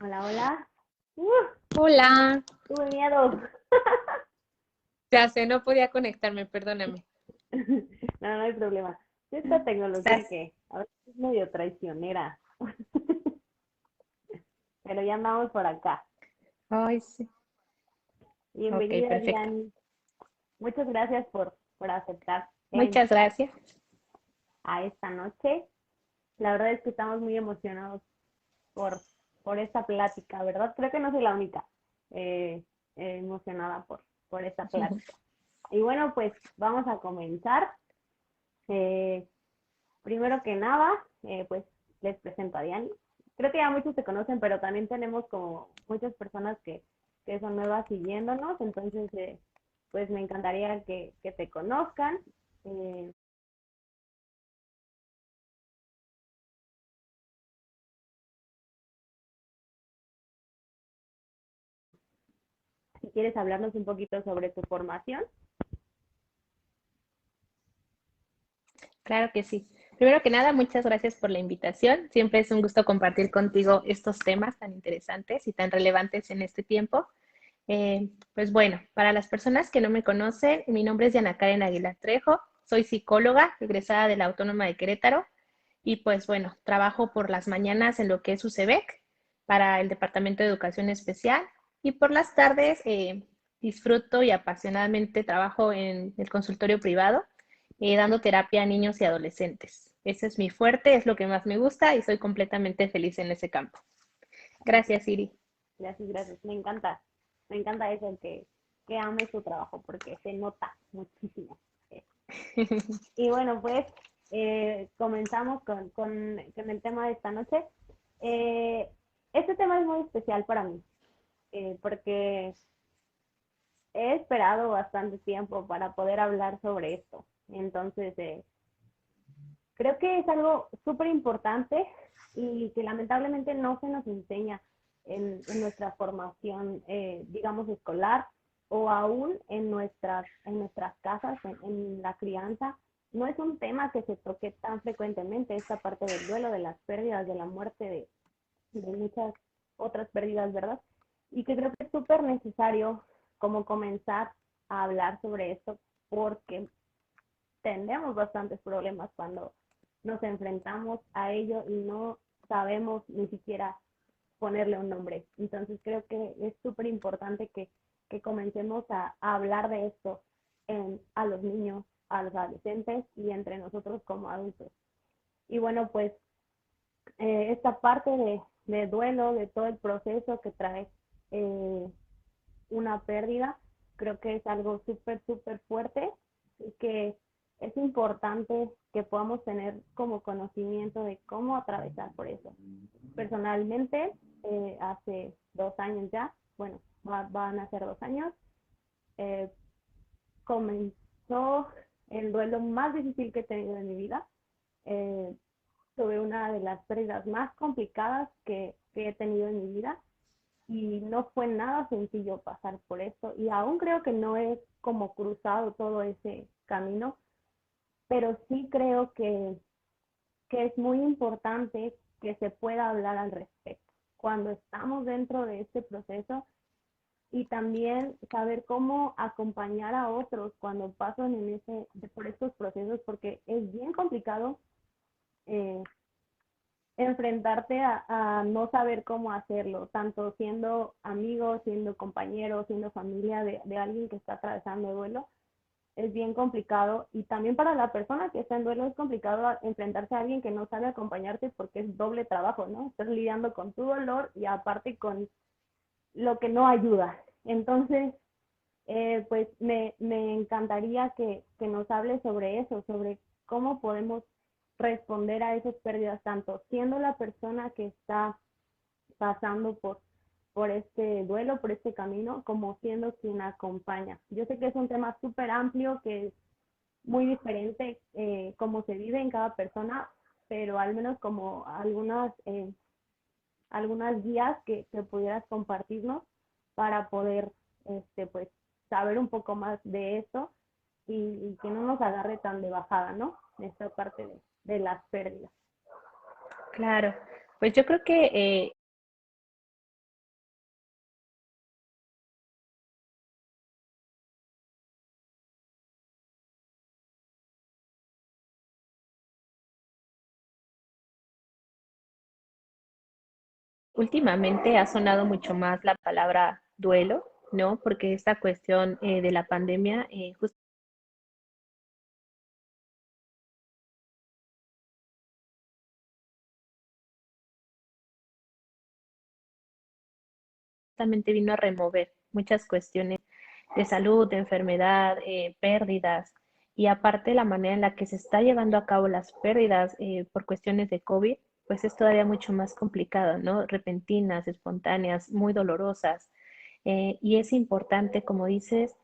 Hola, hola. Hola, Tuve miedo. ya sé, no podía conectarme, perdóname. No, no hay problema. Esta tecnología ¿Estás? que a veces es medio traicionera, pero ya andamos por acá. Ay, sí. Ok, Bienvenida, perfecto. Diane. Muchas gracias por aceptar Muchas gracias. a esta noche. La verdad es que estamos muy emocionados por, por esta plática, ¿verdad? Creo que no soy la única eh, emocionada por esta plática. Y bueno, pues vamos a comenzar. Eh, Primero que nada, pues les presento a Diani. Creo que ya muchos se conocen, pero también tenemos como muchas personas que son nuevas siguiéndonos, entonces pues me encantaría que te conozcan. Eh, si quieres hablarnos un poquito sobre tu formación. Claro que sí. Primero que nada, muchas gracias por la invitación. Siempre es un gusto compartir contigo estos temas tan interesantes y tan relevantes en este tiempo. Pues bueno, para las personas que no me conocen, mi nombre es Diana Karen Aguilar Trejo. Soy psicóloga, egresada de la Autónoma de Querétaro. Y pues bueno, trabajo por las mañanas en lo que es UCEBEC para el Departamento de Educación Especial y por las tardes disfruto y apasionadamente trabajo en el consultorio privado dando terapia a niños y adolescentes. Ese es mi fuerte, es lo que más me gusta y soy completamente feliz en ese campo. Gracias, Siri. Gracias, gracias. Me encanta eso, que ames tu trabajo, porque se nota muchísimo. Y bueno, pues comenzamos con el tema de esta noche. Eh, este tema es muy especial para mí, porque he esperado bastante tiempo para poder hablar sobre esto. Entonces, creo que es algo súper importante y que lamentablemente no se nos enseña en nuestra formación, digamos, escolar o aún en nuestras casas, en la crianza. No es un tema que se toque tan frecuentemente, esta parte del duelo, de las pérdidas, de la muerte, de muchas otras pérdidas, ¿verdad? Y que creo que es súper necesario como comenzar a hablar sobre esto porque tenemos bastantes problemas cuando nos enfrentamos a ello y no sabemos ni siquiera ponerle un nombre. Entonces creo que es súper importante que comencemos a hablar de esto a los niños, a los adolescentes y entre nosotros como adultos. Y bueno, pues esta parte de duelo, de todo el proceso que trae eh, una pérdida, creo que es algo súper, súper fuerte y que es importante que podamos tener como conocimiento de cómo atravesar por eso. Personalmente, hace 2 años ya, bueno, van a ser 2 años, eh, comenzó el duelo más difícil que he tenido en mi vida. Eh, Tuve una de las pérdidas más complicadas que he tenido en mi vida y no fue nada sencillo pasar por esto y aún creo que no he como cruzado todo ese camino, pero sí creo que es muy importante que se pueda hablar al respecto cuando estamos dentro de este proceso y también saber cómo acompañar a otros cuando pasan por estos procesos porque es bien complicado eh, enfrentarte a no saber cómo hacerlo, tanto siendo amigos, siendo compañeros, siendo familia de alguien que está atravesando duelo, es bien complicado y también para la persona que está en duelo es complicado enfrentarse a alguien que no sabe acompañarte porque es doble trabajo, ¿no? Estás lidiando con tu dolor y aparte con lo que no ayuda. Entonces, pues me encantaría que nos hable sobre eso, sobre cómo podemos responder a esas pérdidas, tanto siendo la persona que está pasando por este duelo, por este camino, como siendo quien acompaña. Yo sé que es un tema súper amplio, que es muy diferente cómo se vive en cada persona, pero al menos como algunas guías que pudieras compartirnos para poder pues saber un poco más de esto y que no nos agarre tan de bajada, ¿no? Esta parte de las pérdidas. Claro, pues yo creo que últimamente ha sonado mucho más la palabra duelo, ¿no? Porque esta cuestión de la pandemia, justamente vino a remover muchas cuestiones de salud, de enfermedad, pérdidas, y aparte la manera en la que se está llevando a cabo las pérdidas por cuestiones de COVID, pues es todavía mucho más complicado, ¿no? Repentinas, espontáneas, muy dolorosas. Y es importante, como dices,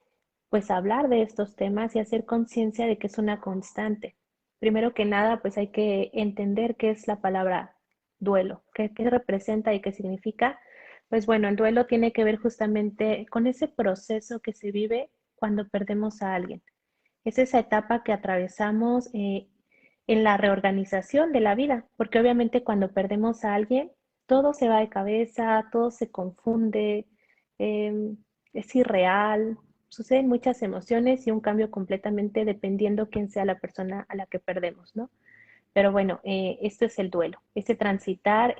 pues hablar de estos temas y hacer conciencia de que es una constante. Primero que nada, pues hay que entender qué es la palabra duelo, qué representa y qué significa. Pues bueno, el duelo tiene que ver justamente con ese proceso que se vive cuando perdemos a alguien. Es esa etapa que atravesamos en la reorganización de la vida, porque obviamente cuando perdemos a alguien, todo se va de cabeza, todo se confunde, eh, es irreal, suceden muchas emociones y un cambio completamente dependiendo quién sea la persona a la que perdemos, ¿no? Pero bueno, esto es el duelo, este transitar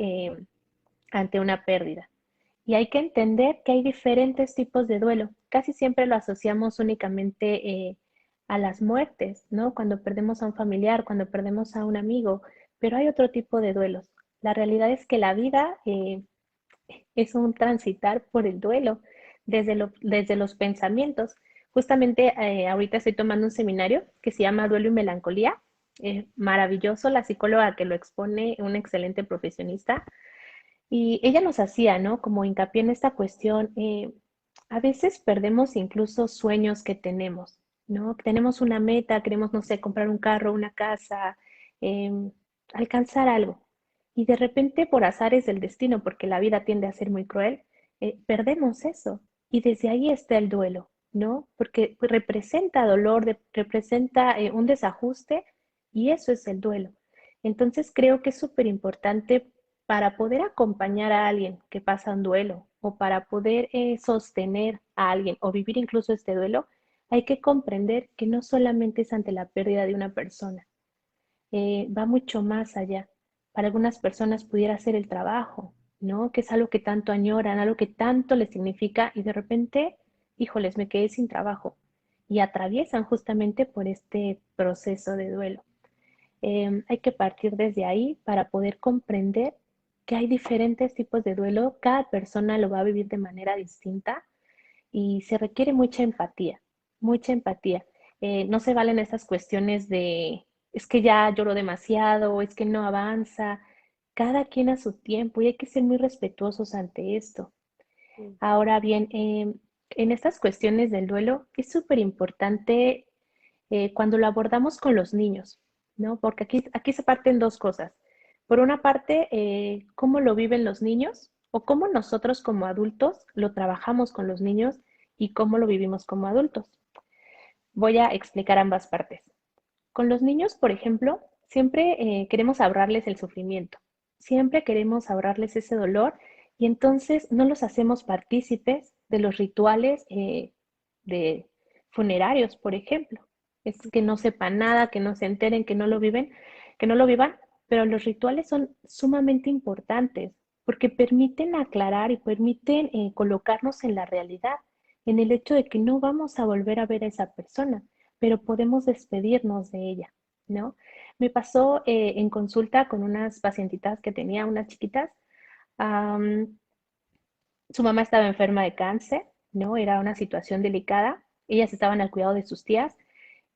ante una pérdida. Y hay que entender que hay diferentes tipos de duelo. Casi siempre lo asociamos únicamente a las muertes, ¿no? Cuando perdemos a un familiar, cuando perdemos a un amigo, pero hay otro tipo de duelos. La realidad es que la vida es un transitar por el duelo desde los pensamientos. Justamente ahorita estoy tomando un seminario que se llama Duelo y Melancolía. Maravilloso, la psicóloga que lo expone, una excelente profesionista. Y ella nos hacía, ¿no? Como hincapié en esta cuestión. A veces perdemos incluso sueños que tenemos, ¿no? Tenemos una meta, queremos, no sé, comprar un carro, una casa, em, alcanzar algo. Y de repente, por azares del destino, porque la vida tiende a ser muy cruel, perdemos eso. Y desde ahí está el duelo, ¿no? Porque representa dolor, representa un desajuste y eso es el duelo. Entonces creo que es súper importante para poder acompañar a alguien que pasa un duelo o para poder sostener a alguien o vivir incluso este duelo, hay que comprender que no solamente es ante la pérdida de una persona, va mucho más allá. Para algunas personas pudiera ser el trabajo, ¿no? Que es algo que tanto añoran, algo que tanto les significa y de repente, híjoles, me quedé sin trabajo y atraviesan justamente por este proceso de duelo. Hay que partir desde ahí para poder comprender que hay diferentes tipos de duelo, cada persona lo va a vivir de manera distinta y se requiere mucha empatía, mucha empatía. No se valen esas cuestiones de, es que ya lloró demasiado, es que no avanza, cada quien a su tiempo y hay que ser muy respetuosos ante esto. Sí. Ahora bien, en estas cuestiones del duelo es súper importante cuando lo abordamos con los niños, ¿no? Porque aquí se parten dos cosas. Por una parte, cómo lo viven los niños o cómo nosotros como adultos lo trabajamos con los niños y cómo lo vivimos como adultos. Voy a explicar ambas partes. Con los niños, por ejemplo, siempre queremos ahorrarles el sufrimiento, siempre queremos ahorrarles ese dolor y entonces no los hacemos partícipes de los rituales de funerarios, por ejemplo. Es que no sepan nada, que no se enteren, que no lo viven, que no lo vivan, pero los rituales son sumamente importantes porque permiten aclarar y permiten colocarnos en la realidad, en el hecho de que no vamos a volver a ver a esa persona, pero podemos despedirnos de ella, ¿no? Me pasó en consulta con unas pacientitas que tenía, unas chiquitas, am, su mamá estaba enferma de cáncer, ¿no? Era una situación delicada, ellas estaban al cuidado de sus tías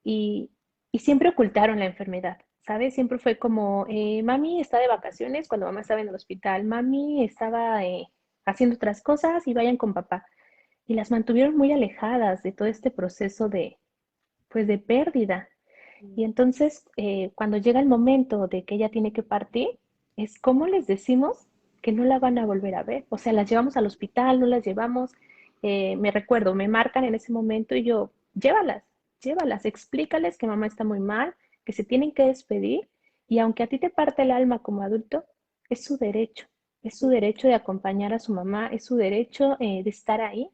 y, y siempre ocultaron la enfermedad, ¿sabes? Siempre fue como, mami está de vacaciones cuando mamá estaba en el hospital, mami estaba haciendo otras cosas y vayan con papá. Y las mantuvieron muy alejadas de todo este proceso de, pues, de pérdida. Y entonces, cuando llega el momento de que ella tiene que partir, es como les decimos que no la van a volver a ver. O sea, las llevamos al hospital, no las llevamos. Me recuerdo, me marcan en ese momento y yo, llévalas, llévalas, explícales que mamá está muy mal, que se tienen que despedir. Y aunque a ti te parte el alma como adulto, es su derecho de acompañar a su mamá, es su derecho de estar ahí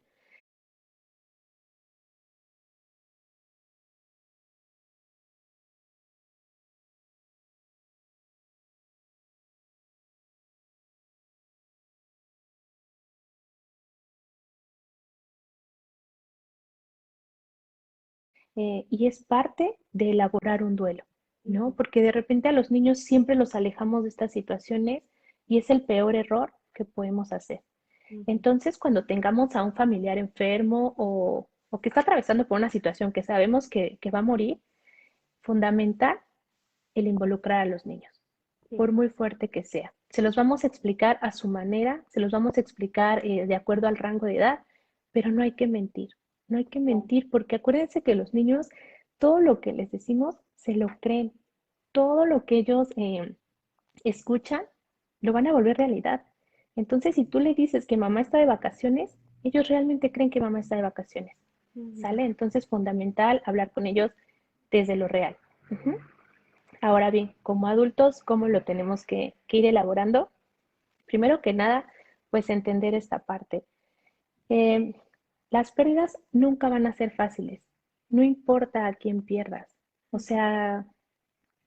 y es parte de elaborar un duelo, ¿no? Porque de repente a los niños siempre los alejamos de estas situaciones y es el peor error que podemos hacer. Ujú. Entonces, cuando tengamos a un familiar enfermo o que está atravesando por una situación que sabemos que va a morir, fundamental el involucrar a los niños, Sí, por muy fuerte que sea. Se los vamos a explicar a su manera, se los vamos a explicar de acuerdo al rango de edad, pero no hay que mentir, no hay que claro. mentir, porque acuérdense que los niños, todo lo que les decimos, se lo creen, todo lo que ellos escuchan, lo van a volver realidad. Entonces, si tú le dices que mamá está de vacaciones, ellos realmente creen que mamá está de vacaciones. Ujú. ¿Sale? Entonces, fundamental hablar con ellos desde lo real. Ujú. Ahora bien, como adultos, ¿cómo lo tenemos que ir elaborando? Primero que nada, pues entender esta parte. Eh, las pérdidas nunca van a ser fáciles, no importa a quién pierdas. O Ujú. sea,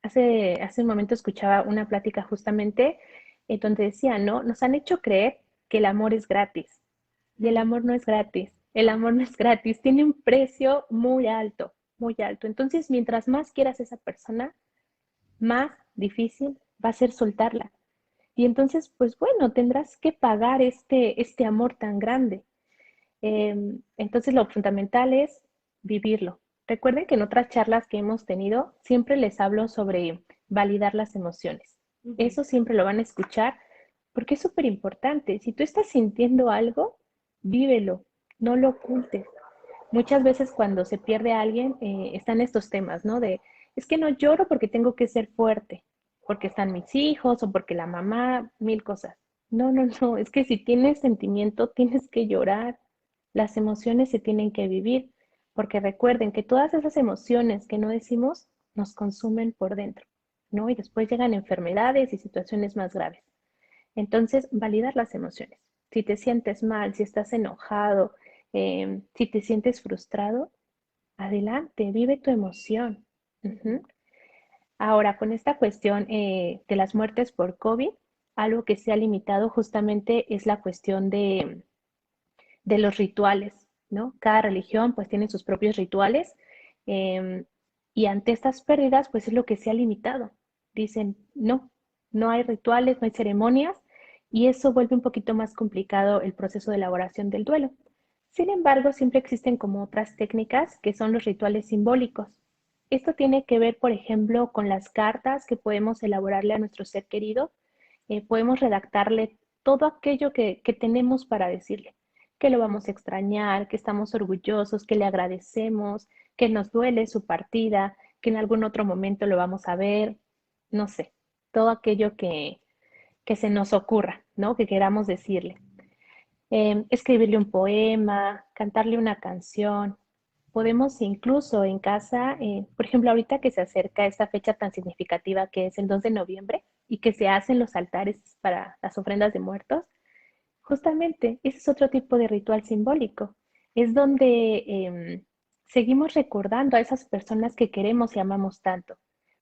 hace un momento escuchaba una plática justamente donde decía, ¿no? Nos han hecho creer que el amor es gratis y el Mm. amor no es gratis. El No. amor no es gratis, tiene un precio muy alto, muy alto. Entonces, mientras más quieras a esa persona, más difícil va a ser soltarla. Y entonces, pues bueno, tendrás que pagar este amor tan grande. Entonces, lo fundamental es vivirlo. Recuerden que en otras charlas que hemos tenido, siempre les hablo sobre validar las emociones. Ujú. Eso siempre lo van a escuchar porque es súper importante. Si tú estás sintiendo algo, vívelo, no lo ocultes. Muchas veces cuando se pierde a alguien, están estos temas, ¿no? Es que no lloro porque tengo que ser fuerte, porque están mis hijos o porque la mamá, mil cosas. No, no, no, es que si tienes sentimiento, tienes que llorar. Las emociones se tienen que vivir, porque recuerden que todas esas emociones que no decimos nos consumen por dentro, ¿no? Y después llegan enfermedades y situaciones más graves. Entonces, validar las emociones. Si te sientes mal, si estás enojado, si te sientes frustrado, adelante, vive tu emoción. Ujú. Ujú. Ahora, con esta cuestión de las muertes por COVID, algo que se ha limitado justamente es la cuestión de los rituales, ¿no? Cada religión pues tiene sus propios rituales eh, y ante estas pérdidas pues es lo que se ha limitado. Dicen, no, no hay rituales, no hay ceremonias y eso vuelve un poquito más complicado el proceso de elaboración del duelo. Sin embargo, siempre existen como otras técnicas que son los rituales simbólicos. Esto tiene que ver, por ejemplo, con las cartas que podemos elaborarle a nuestro ser querido. Podemos redactarle todo aquello que tenemos para decirle, que lo vamos a extrañar, que estamos orgullosos, que le agradecemos, que nos duele su partida, que en algún otro momento lo vamos a ver, no sé, todo aquello que se nos ocurra, ¿no? Que queramos decirle. Escribirle un poema, cantarle una canción. Podemos incluso en casa, por ejemplo, ahorita que se acerca esta fecha tan significativa que es el 2 de noviembre y que se hacen los altares para las ofrendas de muertos, justamente ese es otro tipo de ritual simbólico. Es donde seguimos recordando a esas personas que queremos y amamos tanto.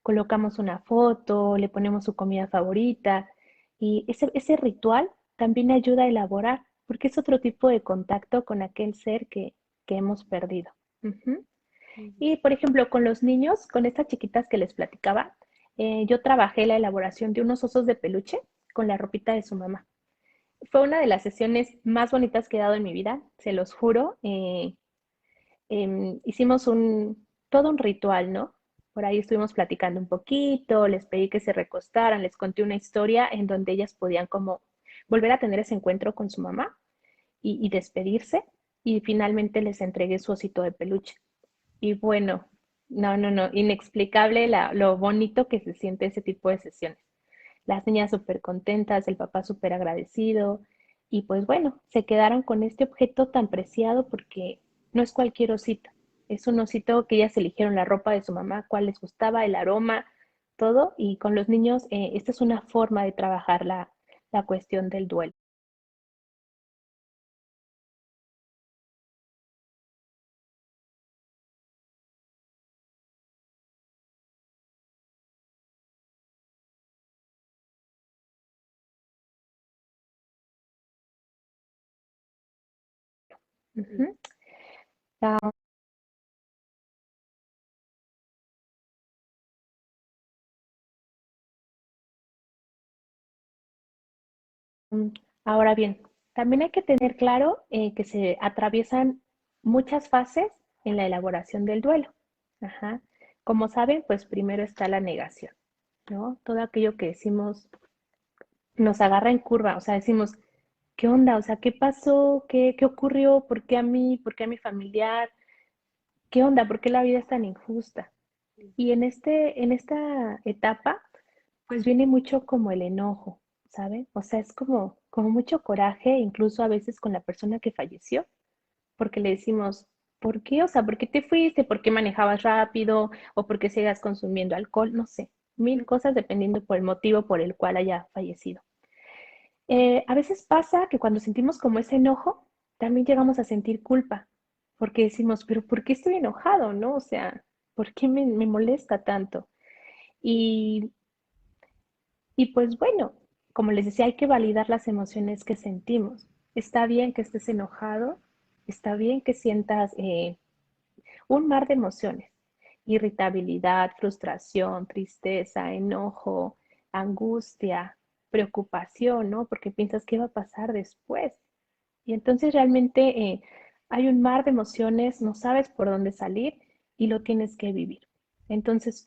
Colocamos una foto, le ponemos su comida favorita y ese ritual también ayuda a elaborar, porque es otro tipo de contacto con aquel ser que hemos perdido. Ujú. Ujú. Y por ejemplo, con los niños, con estas chiquitas que les platicaba, yo trabajé la elaboración de unos osos de peluche con la ropita de su mamá. Fue una de las sesiones más bonitas que he dado en mi vida, se los juro. Hicimos todo un ritual, ¿no? Por ahí estuvimos platicando un poquito, les pedí que se recostaran, les conté una historia en donde ellas podían como volver a tener ese encuentro con su mamá y despedirse y finalmente les entregué su osito de peluche. Y bueno, no, no, no, inexplicable lo bonito que se siente ese tipo de sesiones. Las niñas súper contentas, el papá súper agradecido. Y pues bueno, se quedaron con este objeto tan preciado porque no es cualquier osito. Es un osito que ellas eligieron la ropa de su mamá, cuál les gustaba, el aroma, todo. Y con los niños, esta es una forma de trabajar la cuestión del duelo. Sí. Ujú. Mm, Ahora bien, también hay que tener claro que se atraviesan muchas fases en la elaboración del duelo. Ajá. Como saben, pues primero está la negación, ¿no? Todo aquello que decimos nos agarra en curva, o sea, decimos, ¿qué onda? O sea, ¿qué pasó? ¿Qué ocurrió? ¿Por qué a mí? ¿Por qué a mi familiar? ¿Qué onda? ¿Por qué la vida es tan injusta? Y en esta etapa, pues viene mucho como el enojo, ¿sabe? O sea, es como mucho coraje, incluso a veces con la persona que falleció, porque le decimos, ¿por qué? O sea, ¿por qué te fuiste? ¿Por qué manejabas rápido? ¿O por qué sigas consumiendo alcohol? No sé, mil cosas dependiendo por el motivo por el cual haya fallecido. A veces pasa que cuando sentimos como ese enojo, también llegamos a sentir culpa, porque decimos, pero ¿por qué estoy enojado? ¿No? O sea, ¿por qué me molesta tanto? Y, y pues bueno, como les decía, hay que validar las emociones que sentimos. Está bien que estés enojado, está bien que sientas un mar de emociones, irritabilidad, frustración, tristeza, enojo, angustia, preocupación, ¿no? Porque piensas qué va a pasar después. Y entonces realmente hay un mar de emociones, no sabes por dónde salir y lo tienes que vivir. Entonces,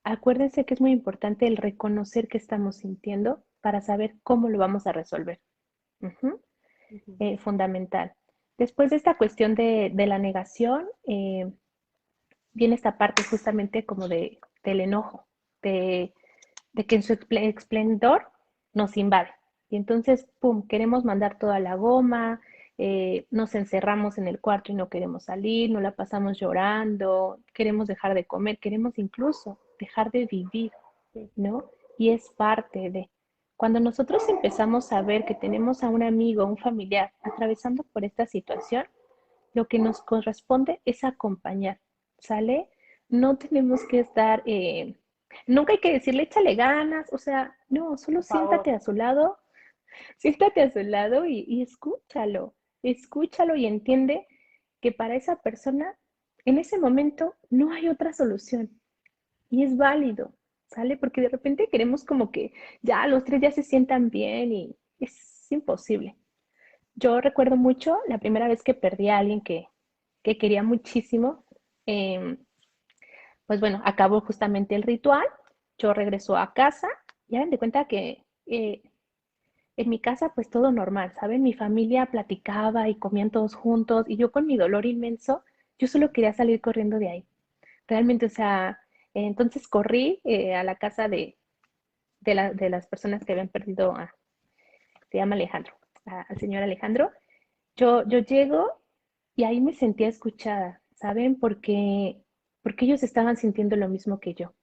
acuérdense que es muy importante el reconocer qué estamos sintiendo para saber cómo lo vamos a resolver. Ujú, Ujú. fundamental. Después de esta cuestión de la negación, viene esta parte justamente como del enojo, de, de que en su esplendor nos invade. Y entonces, pum, queremos mandar toda la goma, nos encerramos en el cuarto y no queremos salir, nos la pasamos llorando, queremos dejar de comer, queremos incluso dejar de vivir, Sí. ¿no? Y es parte de... Cuando nosotros empezamos a ver que tenemos a un amigo, un familiar atravesando por esta situación, lo que nos corresponde es acompañar, ¿sale? No tenemos que estar, nunca hay que decirle échale ganas, o sea, no, solo Por favor. siéntate a su lado, siéntate a su lado y escúchalo, escúchalo y entiende que para esa persona en ese momento no hay otra solución y es válido, ¿sale? Porque de repente queremos como que ya los tres ya se sientan bien y es imposible. Yo recuerdo mucho la primera vez que perdí a alguien que quería muchísimo. eh, pues bueno, acabó justamente el ritual, yo regreso a casa y hagan de cuenta que en mi casa pues todo normal, ¿saben? Mi familia platicaba y comían todos juntos y yo con mi dolor inmenso, yo solo quería salir corriendo de ahí. Realmente, o sea, entonces corrí a la casa de las personas que habían perdido se llama Alejandro, al señor Alejandro. Yo llego y ahí me sentía escuchada, ¿saben? Porque ellos estaban sintiendo lo mismo que yo.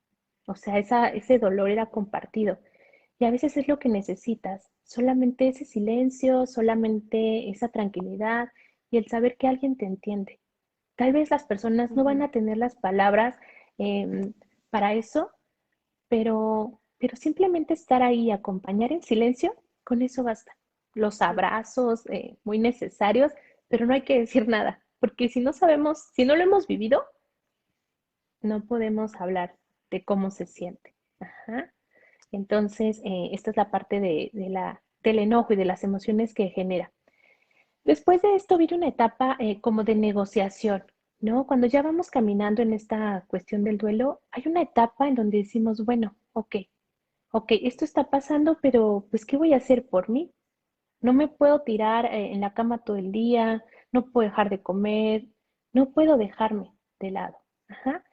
O sea, ese dolor era compartido. Y a veces es lo que necesitas, solamente ese silencio, solamente esa tranquilidad y el saber que alguien te entiende. Tal vez las personas no van Ujú. a tener las palabras para eso, pero simplemente estar ahí y acompañar en silencio, con eso basta. Los Sí. abrazos, muy necesarios, pero no hay que decir nada, porque si no sabemos, si no lo hemos vivido, no podemos hablar de cómo se siente. Ajá. Entonces, esta es la parte del enojo y de las emociones que genera. Después de esto viene una etapa como de negociación, ¿no? Cuando ya vamos caminando en esta cuestión del duelo, hay una etapa en donde decimos, bueno, ok, esto está pasando, pero pues, ¿qué voy a hacer por mí? No me puedo tirar en la cama todo el día, no puedo dejar de comer, no puedo dejarme de lado. Ajá.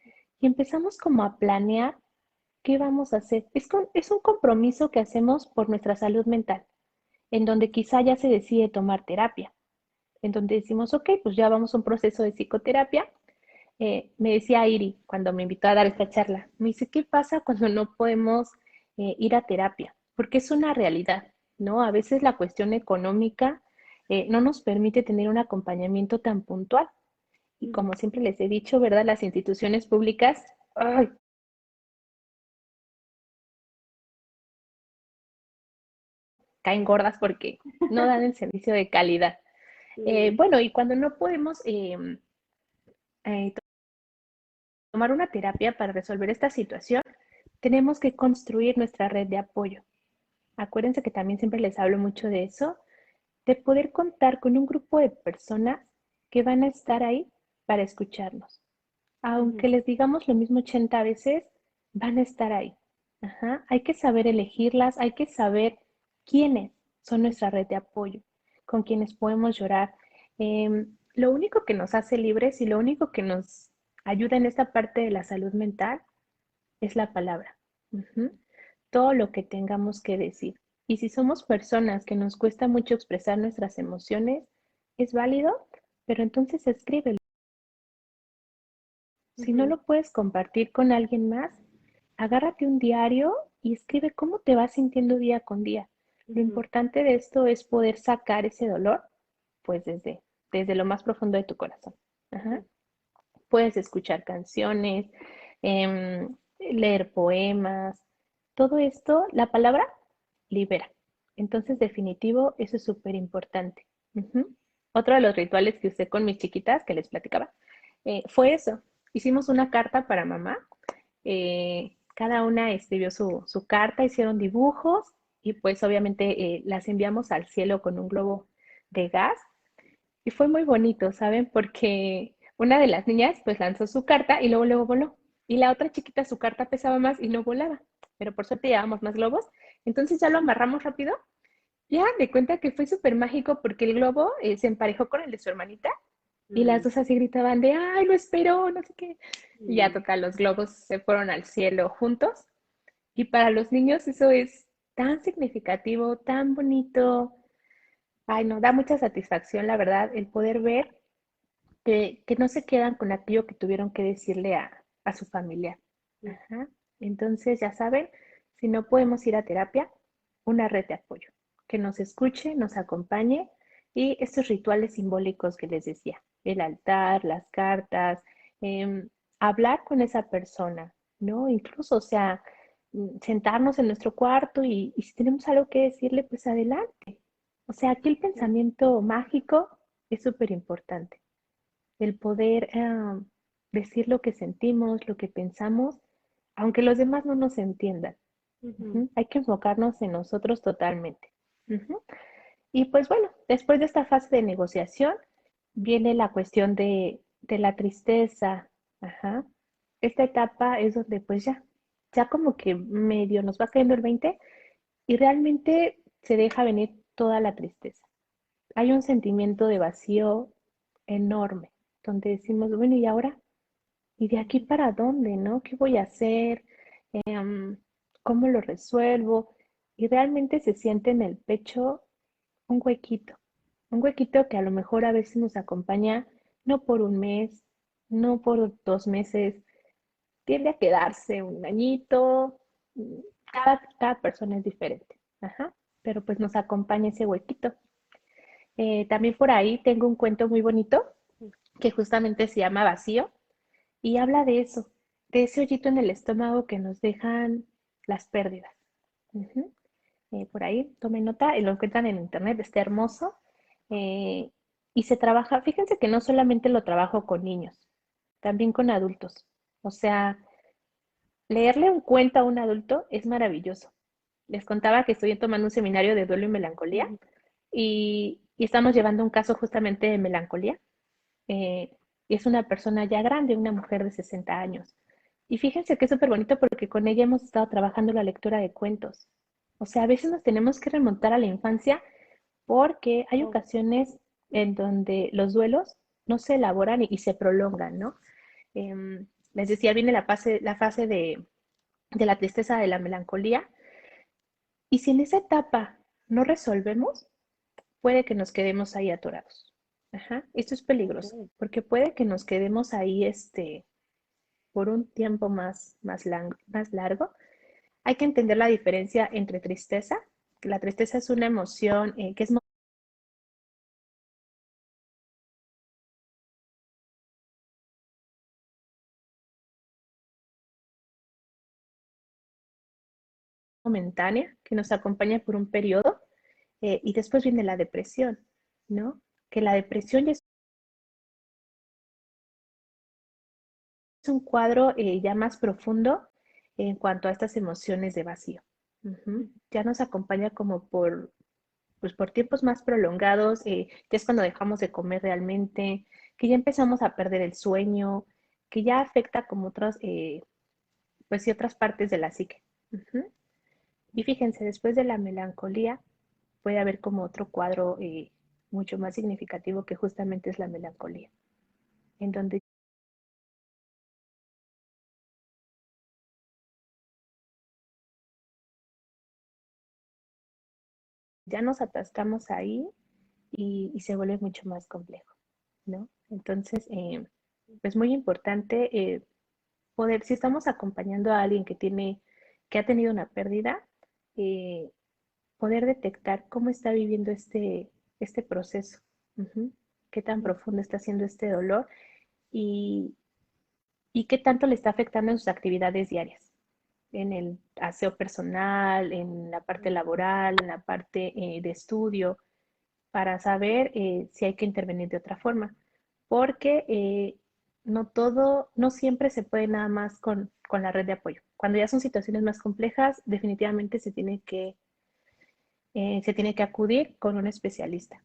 Y empezamos como a planear qué vamos a hacer. Es un compromiso que hacemos por nuestra salud mental, en donde quizá ya se decide tomar terapia, en donde decimos, ok, pues ya vamos a un proceso de psicoterapia. Me decía Iri cuando me invitó a dar esta charla, me dice, ¿qué pasa cuando no podemos ir a terapia? Porque es una realidad, ¿no? A veces la cuestión económica no nos permite tener un acompañamiento tan puntual. Y Ujú. como siempre les he dicho, ¿verdad? Las instituciones públicas, ay, caen gordas porque no dan el servicio de calidad. Sí. Bueno, y cuando no podemos eh, tomar una terapia para resolver esta situación, tenemos que construir nuestra red de apoyo. acuérdense que también siempre les hablo mucho de eso, de poder contar con un grupo de personas que van a estar ahí para escucharnos. Ujú, Aunque les digamos lo mismo 80 veces, van a estar ahí. Ajá. Hay que saber elegirlas, hay que saber quiénes son nuestra red de apoyo, con quienes podemos llorar. Lo único que nos hace libres y lo único que nos ayuda en esta parte de la salud mental es la palabra. Ujú. Todo lo que tengamos que decir. Y si somos personas que nos cuesta mucho expresar nuestras emociones, es válido, pero entonces escríbelo. Si no ujú, lo puedes compartir con alguien más, agárrate un diario y escribe cómo te vas sintiendo día con día. Lo ujú, importante de esto es poder sacar ese dolor, pues desde lo más profundo de tu corazón. Ajá. ujú, Puedes escuchar canciones, leer poemas, todo esto, la palabra libera. Entonces, definitivo, eso es súper importante. Ujú. Otro de los rituales que usé con mis chiquitas, que les platicaba, fue eso. Hicimos una carta para mamá. Cada una escribió su carta, hicieron dibujos y pues obviamente las enviamos al cielo con un globo de gas y fue muy bonito, ¿saben? Porque una de las niñas pues lanzó su carta y luego voló. Y la otra chiquita su carta pesaba más y no volaba. Pero por suerte llevábamos más globos. Entonces ya lo amarramos rápido. Ya de cuenta que fue súper mágico porque el globo se emparejó con el de su hermanita y las mm, dos así gritaban de, ay, lo esperó, no sé qué. Y ya mm, total, los globos se fueron al cielo juntos. Y para los niños eso es tan significativo, tan bonito. Ay, no, da mucha satisfacción, la verdad, el poder ver que no se quedan con aquello que tuvieron que decirle a su familiar. mm, Ajá. Entonces, ya saben, si no podemos ir a terapia, una red de apoyo, que nos escuche, nos acompañe y estos rituales simbólicos que les decía, el altar, las cartas, hablar con esa persona, ¿no? Incluso, o sea, sentarnos en nuestro cuarto y si tenemos algo que decirle, pues adelante. O sea, aquí el mm, pensamiento mágico es súper importante el poder decir lo que sentimos, lo que pensamos, aunque los demás no nos entiendan. ujú, Ujú. Hay que enfocarnos en nosotros totalmente. Ujú. Y pues bueno, después de esta fase de negociación, viene la cuestión de la tristeza. Ajá. Esta etapa es donde pues ya como que medio nos va cayendo el 20 y realmente se deja venir toda la tristeza. Hay un sentimiento de vacío enorme, donde decimos, bueno, ¿y ahora? ¿Y de aquí ujú, para dónde, no? ¿Qué voy a hacer? ¿Cómo lo resuelvo? Y realmente se siente en el pecho un huequito que a lo mejor a veces nos acompaña no por un mes, no por 2 meses, tiende a quedarse un añito, cada persona es diferente, ajá, pero pues nos acompaña ese huequito. También por ahí tengo un cuento muy bonito que justamente se llama Vacío y habla de eso, de ese hoyito en el estómago que nos dejan las pérdidas. Ujú. Por ahí, tomen nota, lo encuentran en internet, está hermoso. eh, y se trabaja, fíjense que no solamente lo trabajo con niños, también con adultos. O sea, leerle un cuento a un adulto es maravilloso. Les contaba que estoy tomando un seminario de duelo y melancolía ujú, y estamos llevando un caso justamente de melancolía. eh, y es una persona ya grande, una mujer de 60 años. Y fíjense que es súper bonito porque con ella hemos estado trabajando la lectura de cuentos. O sea, a veces nos tenemos que remontar a la infancia porque hay oh, ocasiones en donde los duelos no se elaboran y se prolongan, ¿no? Les decía, viene la fase de la tristeza, de la melancolía, y si en esa etapa no resolvemos, puede que nos quedemos ahí atorados. Ajá. Esto es peligroso, ok, porque puede que nos quedemos ahí por un tiempo más largo. Hay que entender la diferencia entre tristeza, que la tristeza es una emoción que es momentánea, que nos acompaña por un periodo, y después viene la depresión, ¿no? Que la depresión ya es un cuadro ya más profundo en cuanto a estas emociones de vacío. Ya nos acompaña como pues por tiempos más prolongados, que es cuando dejamos de comer realmente, que ya empezamos a perder el sueño, que ya afecta como otras, pues sí, otras partes de la psique. Ujú. Y fíjense, después de la melancolía puede haber como otro cuadro mucho más significativo que justamente es la melancolía, en donde ya nos atascamos ahí y se vuelve mucho más complejo, ¿no? Entonces, es muy importante poder, si estamos acompañando a alguien que ha tenido una pérdida, eh, poder detectar cómo está viviendo este proceso, ujú, qué tan profundo está siendo este dolor y, y qué tanto le está afectando en sus actividades diarias, en el aseo personal, en la parte laboral, en la parte de estudio, para saber si hay que intervenir de otra forma, porque no todo, no siempre se puede nada más con la red de apoyo. Cuando ya son situaciones más complejas, definitivamente se tiene que acudir con un especialista.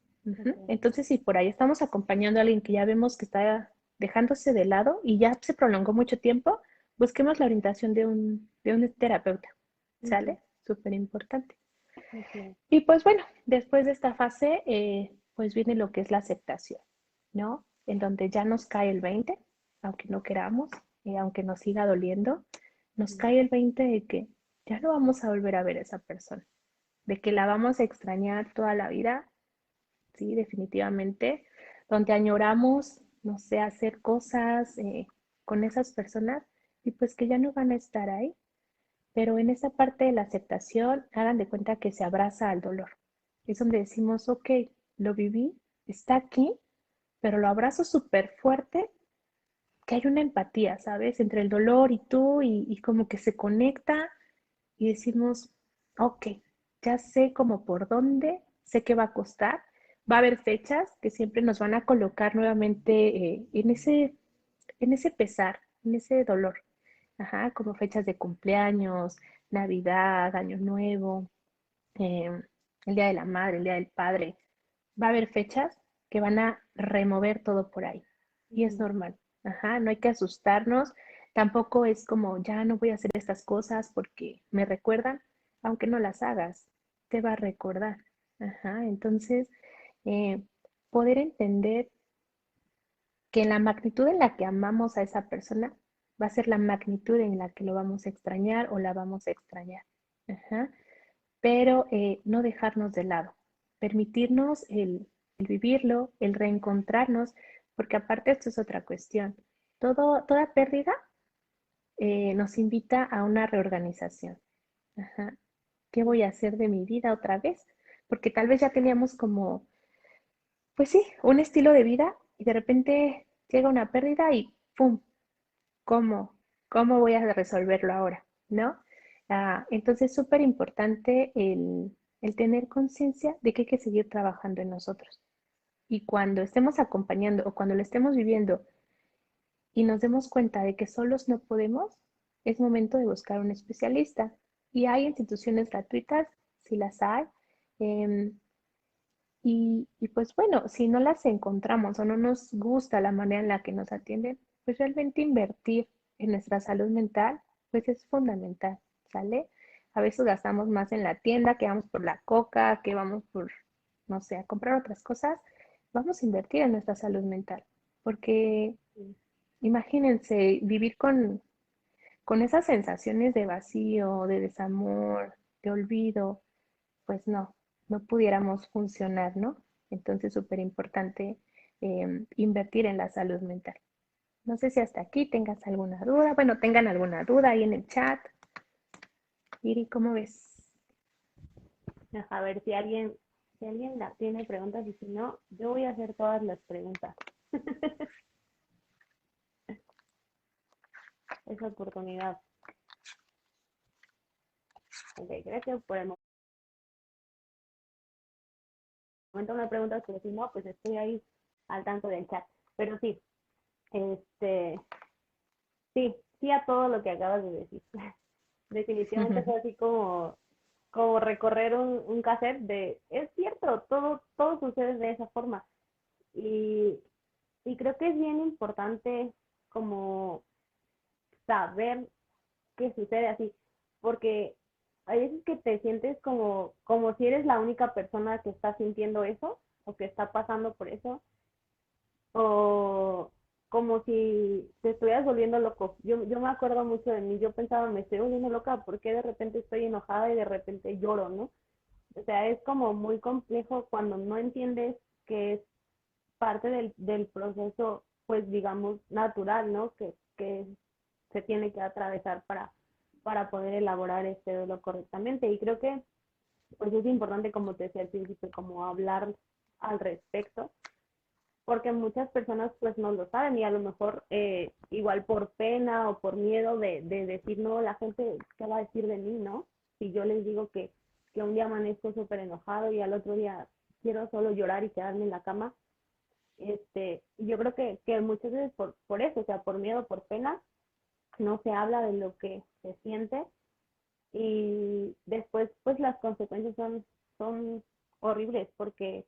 Entonces, si por ahí estamos acompañando a alguien que ya vemos que está dejándose de lado y ya se prolongó mucho tiempo, busquemos la orientación de un terapeuta. ¿Sale? Súper importante. Y pues bueno, después de esta fase, pues viene lo que es la aceptación, ¿no? En donde ya nos cae el 20, aunque no queramos, aunque nos siga doliendo, nos cae el 20 de que ya no vamos a volver a ver a esa persona, de que la vamos a extrañar toda la vida, sí, definitivamente, donde añoramos, no sé, hacer cosas con esas personas y pues que ya no van a estar ahí. Pero en esa parte de la aceptación, hagan de cuenta que se abraza al dolor. Es donde decimos, ok, lo viví, está aquí, pero lo abrazo súper fuerte, que hay una empatía, ¿sabes? Entre el dolor y tú y como que se conecta y decimos, ok, ya sé como por dónde, sé que va a costar, va a haber fechas que siempre nos van a colocar nuevamente en ese pesar, en ese dolor. Ajá, como fechas de cumpleaños, Navidad, Año Nuevo, eh, el Día de la Madre, el Día del Padre. Va a haber fechas que van a remover todo por ahí. Y es normal. Ajá, no hay que asustarnos. Tampoco es como, ya no voy a hacer estas cosas porque me recuerdan, aunque no las hagas, te va a recordar. Ajá, entonces, eh, poder entender que la magnitud en la que amamos a esa persona va a ser la magnitud en la que lo vamos a extrañar o la vamos a extrañar. Ajá. Pero no dejarnos de lado, permitirnos el vivirlo, el reencontrarnos, porque aparte esto es otra cuestión. Toda pérdida nos invita a una reorganización. Ajá. ¿Qué voy a hacer de mi vida otra vez? Porque tal vez ya teníamos como pues sí, un estilo de vida y de repente llega una pérdida y ¡pum! ¿Cómo? ¿Cómo voy a resolverlo ahora? ¿No? Entonces es súper importante el tener conciencia de que hay que seguir trabajando en nosotros. Y cuando estemos acompañando o cuando lo estemos viviendo y nos demos cuenta de que solos no podemos, es momento de buscar un especialista. Y hay instituciones gratuitas, si las hay, em, y pues bueno, si no las encontramos o no nos gusta la manera en la que nos atienden, pues realmente invertir en nuestra salud mental, pues es fundamental, ¿sale? A veces gastamos más en la tienda, que vamos por la coca, que vamos por, no sé, a comprar otras cosas. Vamos a invertir en nuestra salud mental, porque imagínense vivir con esas sensaciones de vacío, de desamor, de olvido, pues no pudiéramos funcionar, ¿no? Entonces, súper importante invertir en la salud mental. No sé si hasta aquí tengas alguna duda. Bueno, tengan alguna duda ahí en el chat. Iri, ¿cómo ves? A ver si alguien la tiene preguntas y si no, yo voy a hacer todas las preguntas. Esa oportunidad. Ok, gracias por el momento me preguntas, pero si no, pues estoy ahí al tanto del chat. Pero sí, este, sí a todo lo que acabas de decir. Definitivamente fue así como como recorrer un cassette es cierto, todo sucede de esa forma. Y, y creo que es bien importante como saber qué sucede así, porque hay veces que te sientes como si eres la única persona que está sintiendo eso o que está pasando por eso, o como si te estuvieras volviendo loco. Yo me acuerdo mucho de mí, yo pensaba, me estoy volviendo loca, porque de repente estoy enojada y de repente lloro, ¿no? O sea, es como muy complejo cuando no entiendes que es parte del proceso, pues digamos, natural, ¿no? Que se tiene que atravesar para poder elaborar este duelo correctamente. Y creo que pues es importante, como te decía al principio, como hablar al respecto, porque muchas personas pues no lo saben y a lo mejor igual por pena o por miedo de decir, no, la gente, ¿qué va a decir de mí, no? Si yo les digo que un día amanezco súper enojado y al otro día quiero solo llorar y quedarme en la cama, yo creo que muchas veces por eso, o sea, por miedo, por pena, no se habla de lo que se siente y después pues las consecuencias son horribles porque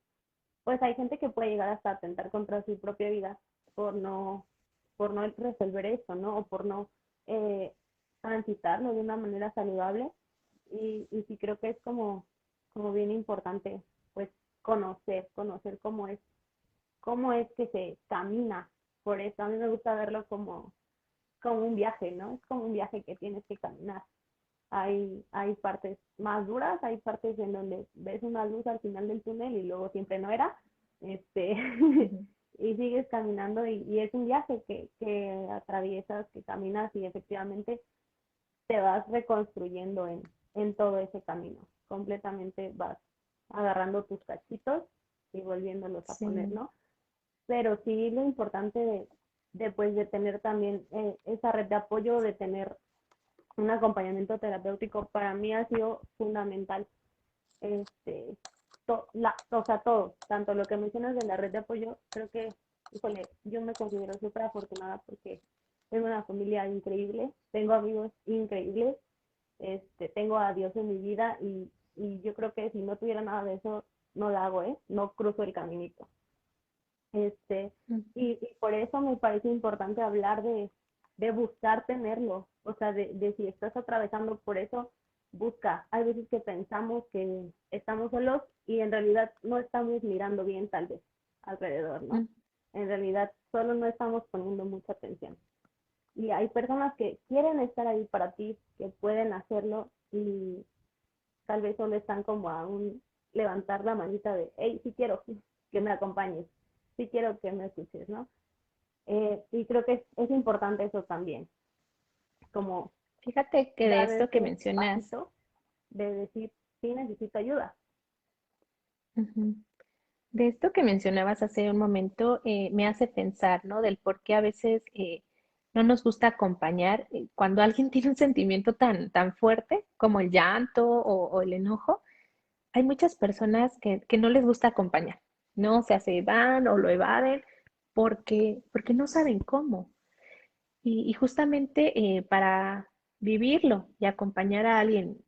pues hay gente que puede llegar hasta atentar contra su propia vida por no, por no resolver eso, ¿no? O por no eh, transitarlo de una manera saludable. Y sí creo que es como bien importante, pues, conocer cómo es que se camina por eso. A mí me gusta verlo como un viaje, ¿no? Es como un viaje que tienes que caminar. Hay partes más duras, hay partes en donde ves una luz al final del túnel y luego siempre no era, este, Ujú. y sigues caminando y es un viaje que atraviesas, que caminas y efectivamente te vas reconstruyendo en todo ese camino. Completamente vas agarrando tus cachitos y volviéndolos a poner, Sí, ¿no? Pero sí lo importante pues, de tener también esa red de apoyo, de tener un acompañamiento terapéutico, para mí ha sido fundamental. Este, o sea, todo, tanto lo que mencionas de la red de apoyo, creo que, híjole, yo me considero súper afortunada porque tengo una familia increíble, tengo amigos increíbles, tengo a Dios en mi vida y yo creo que si no tuviera nada de eso, no la hago, ¿eh? No cruzo el caminito. Este, ujú, y por eso me parece importante hablar de buscar tenerlo, o sea, de si estás atravesando por eso, busca. Hay veces que pensamos que estamos solos y en realidad no estamos mirando bien tal vez alrededor, ¿no? ujú. En realidad solo no estamos poniendo mucha atención. Y hay personas que quieren estar ahí para ti, que pueden hacerlo y tal vez solo están como a un levantar la manita de, hey, sí quiero que me acompañes, sí quiero que me escuches, ¿no? Y creo que es importante eso también, como Fíjate que de dar esto que ese mencionas, pasito de decir, sí necesito ayuda. ujú, de esto que mencionabas hace un momento, me hace pensar, ¿no? Del por qué a veces no nos gusta acompañar cuando alguien tiene un sentimiento tan fuerte como el llanto o el enojo. Hay muchas personas que no les gusta acompañar, ¿no? O sea, se van o lo evaden porque no saben cómo. Y justamente para vivirlo y acompañar a alguien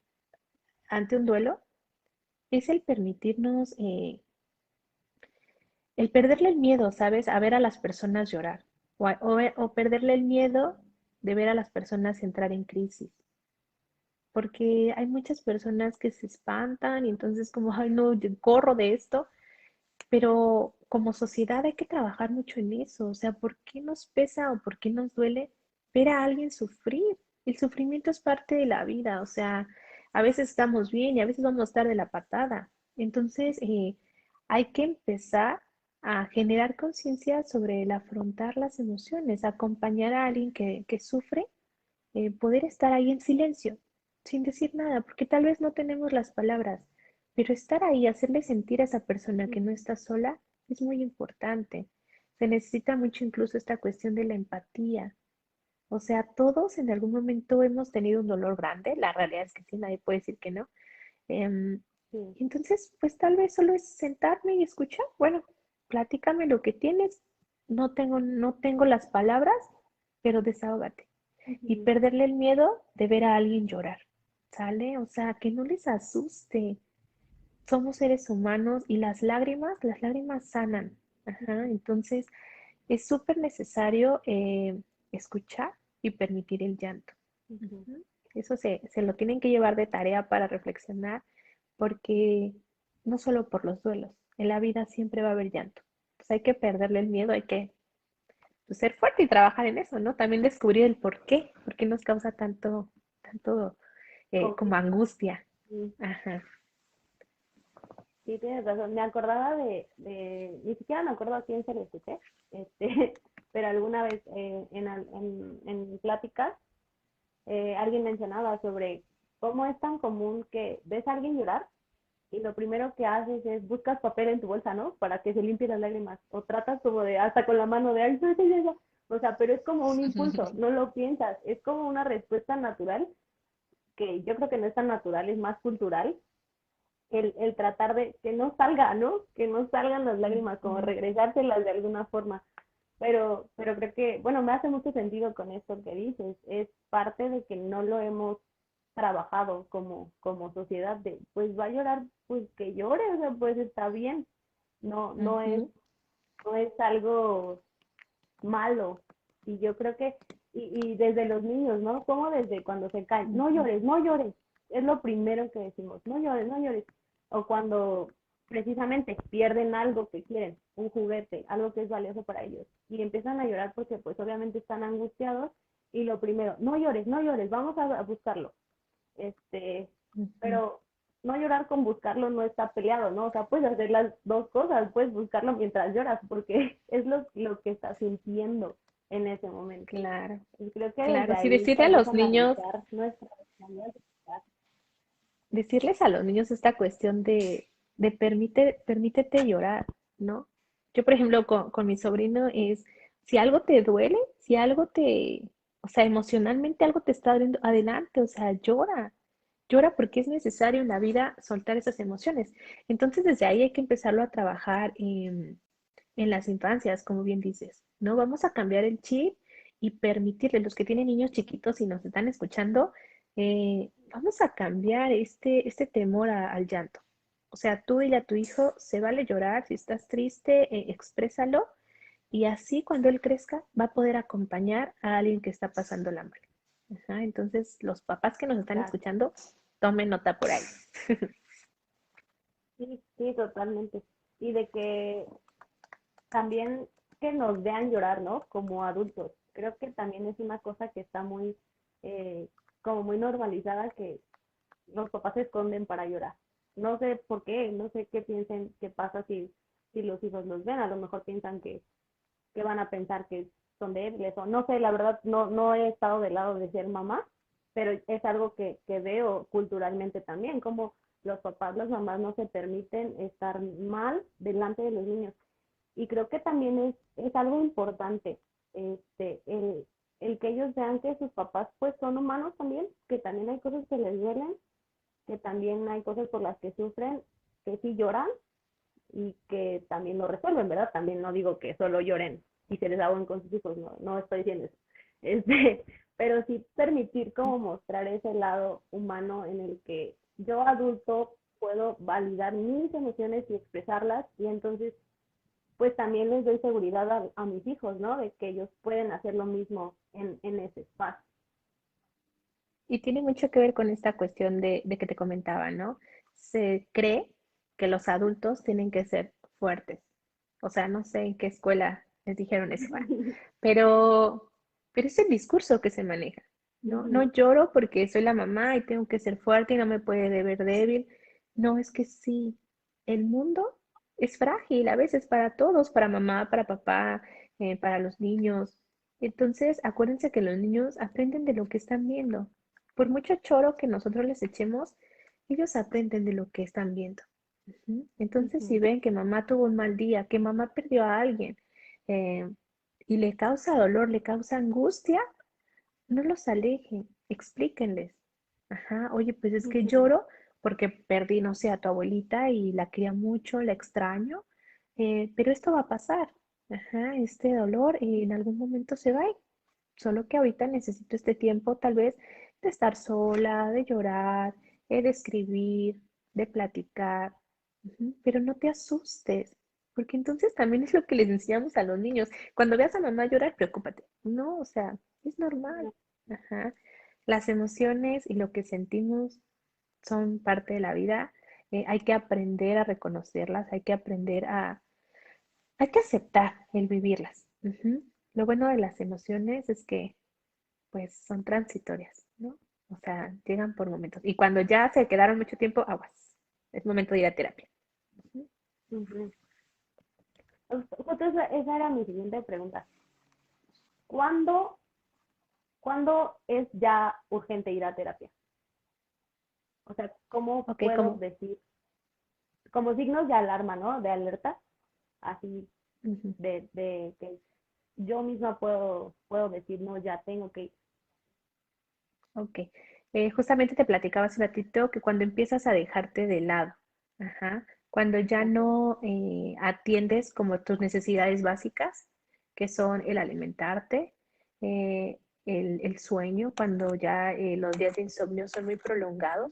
ante un duelo es el permitirnos, el perderle el miedo, ¿sabes? A ver a las personas llorar o perderle el miedo de ver a las personas entrar en crisis. Porque hay muchas personas que se espantan y entonces como, ay, no, yo corro de esto. Pero como sociedad hay que trabajar mucho en eso, o sea, ¿por qué nos pesa o por qué nos duele ver a alguien sufrir? El sufrimiento es parte de la vida, o sea, a veces estamos bien y a veces vamos a estar de la patada. Entonces, hay que empezar a generar conciencia sobre el afrontar las emociones, acompañar a alguien que sufre, poder estar ahí en silencio, sin decir nada, porque tal vez no tenemos las palabras, pero estar ahí, hacerle sentir a esa persona que no está sola, es muy importante. Se necesita mucho incluso esta cuestión de la empatía. O sea, todos en algún momento hemos tenido un dolor grande, la realidad es que sí, nadie puede decir que no. Em, Sí. entonces, pues tal vez solo es sentarme y escuchar. Bueno, platícame lo que tienes. No tengo las palabras, pero desahógate y Ujú. perderle el miedo de ver a alguien llorar. ¿sale? O sea, que no les asuste. Somos seres humanos y las lágrimas sanan. Ajá, entonces es súper necesario escuchar y permitir el llanto. Ujú. Ujú. Eso se lo tienen que llevar de tarea para reflexionar, porque no solo por los duelos, en la vida siempre va a haber llanto. Pues hay que perderle el miedo, hay que pues, ser fuerte y trabajar en eso, ¿no? También descubrir el por qué nos causa tanto como Conflicto. angustia. Sí, Ajá. sí, tienes razón. Me acordaba ni siquiera me acuerdo a quién se lo escuché, pero alguna vez en pláticas alguien mencionaba sobre cómo es tan común que ves a alguien llorar y lo primero que haces es buscas papel en tu bolsa, ¿no? Para que se limpie las lágrimas. O tratas como de, hasta con la mano de, ay, suelta ya. O sea, pero es como un impulso, no lo piensas, es como una respuesta natural, que yo creo que no es tan natural, es más cultural, el tratar de que no salga, ¿no? Que no salgan las lágrimas, como Ujú. regresárselas de alguna forma. Pero creo que, bueno, me hace mucho sentido con esto que dices, es parte de que no lo hemos trabajado como sociedad de, pues va a llorar, pues que llore, o sea, pues está bien, no, no es, Ujú. no es algo malo. Y yo creo que, y desde los niños, ¿no? Como desde cuando se caen, no Ujú. llores, no llores, es lo primero que decimos, no llores, no llores. O cuando precisamente pierden algo que quieren, un juguete, algo que es valioso para ellos, y empiezan a llorar porque pues obviamente están angustiados, y lo primero, no llores, no llores, vamos a buscarlo. Este, Ujú. pero no llorar con buscarlo no está peleado, ¿no? O sea, puedes hacer las dos cosas, puedes buscarlo mientras lloras, porque es lo que estás sintiendo en ese momento. Claro, Y creo que desde claro. Sí, ahí decirle se a los empieza a niños, analizar nuestra personalidad. decirles a los niños esta cuestión de permítete llorar, ¿no? Yo, por ejemplo, con mi sobrino es, si algo te duele, si algo o sea, emocionalmente algo te está doliendo, adelante, o sea, llora, llora porque es necesario en la vida soltar esas emociones. Entonces, desde ahí hay que empezarlo a trabajar en las infancias, como bien dices, ¿no? Vamos a cambiar el chip y permitirle, los que tienen niños chiquitos y nos están escuchando, vamos a cambiar este temor al llanto. O sea, tú dile a tu hijo, se vale llorar, si estás triste, exprésalo, y así cuando él crezca va a poder acompañar a alguien que está pasando la mal. Ajá, entonces, los papás que nos están Exacto. escuchando, tomen nota por ahí. Sí, sí, totalmente. Y de que también que nos vean llorar, ¿no? Como adultos. Creo que también es una cosa que está muy, eh, como muy normalizada, que los papás se esconden para llorar. No sé por qué, no sé qué piensen qué pasa si los hijos los ven, a lo mejor piensan que van a pensar que son débiles o no sé, la verdad no he estado del lado de ser mamá, pero es algo que veo culturalmente también, como los papás, las mamás no se permiten estar mal delante de los niños. Y creo que también es algo importante, este, el que ellos vean que sus papás pues son humanos también, que también hay cosas que les duelen, que también hay cosas por las que sufren, que sí lloran y que también lo resuelven, ¿verdad? También no digo que solo lloren y se les hagan con sus hijos, no estoy diciendo eso. Este, pero sí permitir como mostrar ese lado humano en el que yo adulto puedo validar mis emociones y expresarlas y entonces pues también les doy seguridad a mis hijos, ¿no? De que ellos pueden hacer lo mismo en ese espacio. Y tiene mucho que ver con esta cuestión de que te comentaba, ¿no? Se cree que los adultos tienen que ser fuertes. O sea, no sé en qué escuela les dijeron eso, pero, pero es el discurso que se maneja, ¿no? No Ujú, lloro porque soy la mamá y tengo que ser fuerte y no me puede ver débil. No, es que sí, el mundo es frágil a veces para todos, para mamá, para papá, para los niños. Entonces, acuérdense que los niños aprenden de lo que están viendo. Por mucho choro que nosotros les echemos, ellos aprenden de lo que están viendo. Ujú. Entonces, si ujú, ven que mamá tuvo un mal día, que mamá perdió a alguien eh, y le causa dolor, le causa angustia, no los alejen, explíquenles. Ajá, oye, pues es que ujú. lloro porque perdí, no sé, a tu abuelita y la quería mucho, la extraño, pero esto va a pasar. Ajá, este dolor en algún momento se va a ir. Solo que ahorita necesito este tiempo tal vez de estar sola, de llorar, de escribir, de platicar. Pero no te asustes, porque entonces también es lo que les enseñamos a los niños. Cuando veas a mamá llorar, preocúpate. No, o sea, es normal. Ajá. Las emociones y lo que sentimos son parte de la vida. Hay que aprender a reconocerlas, hay que aceptar el vivirlas. Lo bueno de las emociones es que pues son transitorias, ¿no? O sea, llegan por momentos. Y cuando ya se quedaron mucho tiempo, aguas. Es momento de ir a terapia. Ujú. Ujú. Justo esa era mi siguiente pregunta. ¿Cuándo, ¿Cuándo es ya urgente ir a terapia? O sea, ¿cómo Ok, puedo como, decir? Como signos de alarma, ¿no? De alerta, así ujú, de que yo misma puedo decir, no, ya tengo que ir. ok. Justamente te platicaba hace un ratito que cuando empiezas a dejarte de lado, ajá, cuando ya Ok. no atiendes como tus necesidades básicas, que son el alimentarte, el sueño, cuando ya los días de insomnio son muy prolongados,